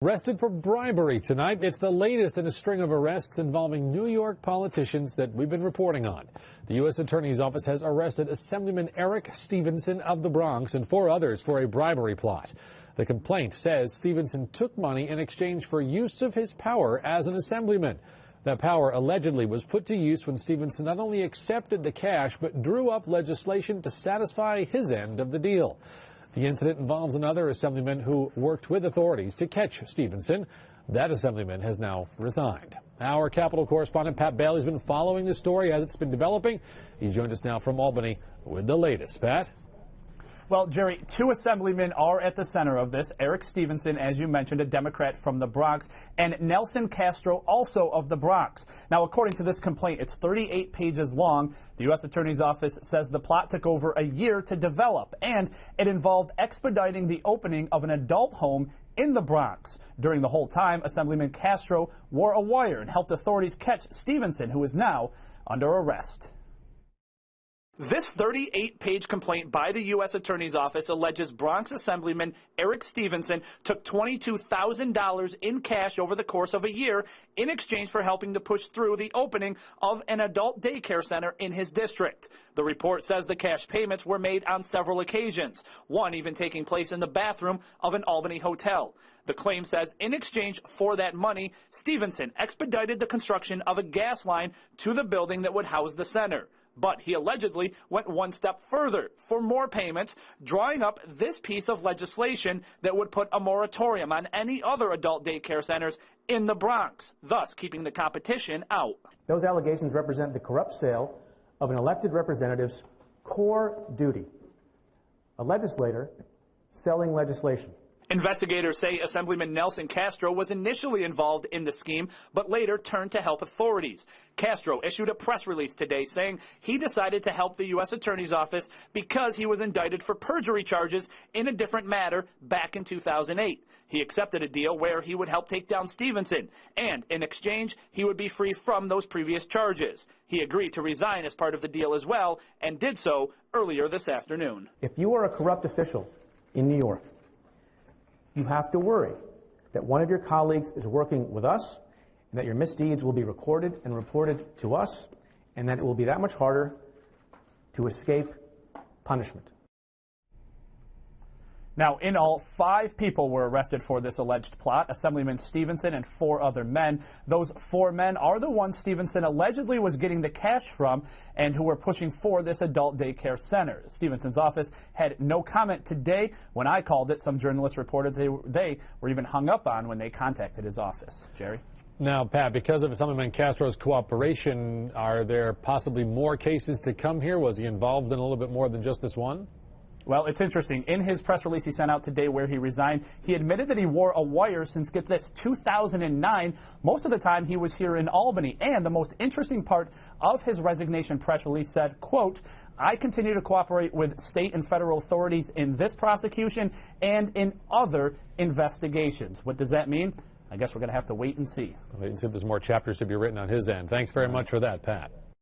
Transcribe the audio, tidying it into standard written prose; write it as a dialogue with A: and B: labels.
A: Arrested for bribery tonight. It's the latest in a string of arrests involving New York politicians that we've been reporting on. The U.S. Attorney's Office has arrested Assemblyman Eric Stevenson of the Bronx and 4 others for a bribery plot. The complaint says Stevenson took money in exchange for use of his power as an assemblyman. That power allegedly was put to use when Stevenson not only accepted the cash but drew up legislation to satisfy his end of the deal. The incident involves another assemblyman who worked with authorities to catch Stevenson. That assemblyman has now resigned. Our Capitol correspondent Pat Bailey's been following the story as it's been developing. He joins us now from Albany with the latest. Pat?
B: Well, Jerry, 2 assemblymen are at the center of this. Eric Stevenson, as you mentioned, a Democrat from the Bronx, and Nelson Castro, also of the Bronx. Now, according to this complaint, it's 38 pages long. The U.S. Attorney's Office says the plot took over a year to develop, and it involved expediting the opening of an adult home in the Bronx. During the whole time, Assemblyman Castro wore a wire and helped authorities catch Stevenson, who is now under arrest. This 38-page complaint by the U.S. Attorney's Office alleges Bronx Assemblyman Eric Stevenson took $22,000 in cash over the course of a year in exchange for helping to push through the opening of an adult daycare center in his district. The report says the cash payments were made on several occasions, one even taking place in the bathroom of an Albany hotel. The claim says in exchange for that money, Stevenson expedited the construction of a gas line to the building that would house the center. But he allegedly went one step further for more payments, drawing up this piece of legislation that would put a moratorium on any other adult daycare centers in the Bronx, thus keeping the competition out.
C: Those allegations represent the corrupt sale of an elected representative's core duty, a legislator selling legislation.
B: Investigators say Assemblyman Nelson Castro was initially involved in the scheme, but later turned to help authorities. Castro issued a press release today saying he decided to help the U.S. Attorney's Office because he was indicted for perjury charges in a different matter back in 2008. He accepted a deal where he would help take down Stevenson, and in exchange, he would be free from those previous charges. He agreed to resign as part of the deal as well, and did so earlier this afternoon.
C: If you are a corrupt official in New York, you have to worry that one of your colleagues is working with us, and that your misdeeds will be recorded and reported to us, and that it will be that much harder to escape punishment.
B: Now, in all, 5 people were arrested for this alleged plot, Assemblyman Stevenson and 4 other men. Those 4 men are the ones Stevenson allegedly was getting the cash from and who were pushing for this adult daycare center. Stevenson's office had no comment today. When I called it, some journalists reported they were even hung up on when they contacted his office. Jerry?
A: Now, Pat, because of Assemblyman Castro's cooperation, are there possibly more cases to come here? Was he involved in a little bit more than just this one?
B: Well, it's interesting. In his press release he sent out today where he resigned, he admitted that he wore a wire since, get this, 2009. Most of the time he was here in Albany. And the most interesting part of his resignation press release said, quote, "I continue to cooperate with state and federal authorities in this prosecution and in other investigations." What does that mean? I guess we're going to have to wait and see.
A: Wait and see if there's more chapters to be written on his end. Thanks very much for that, Pat.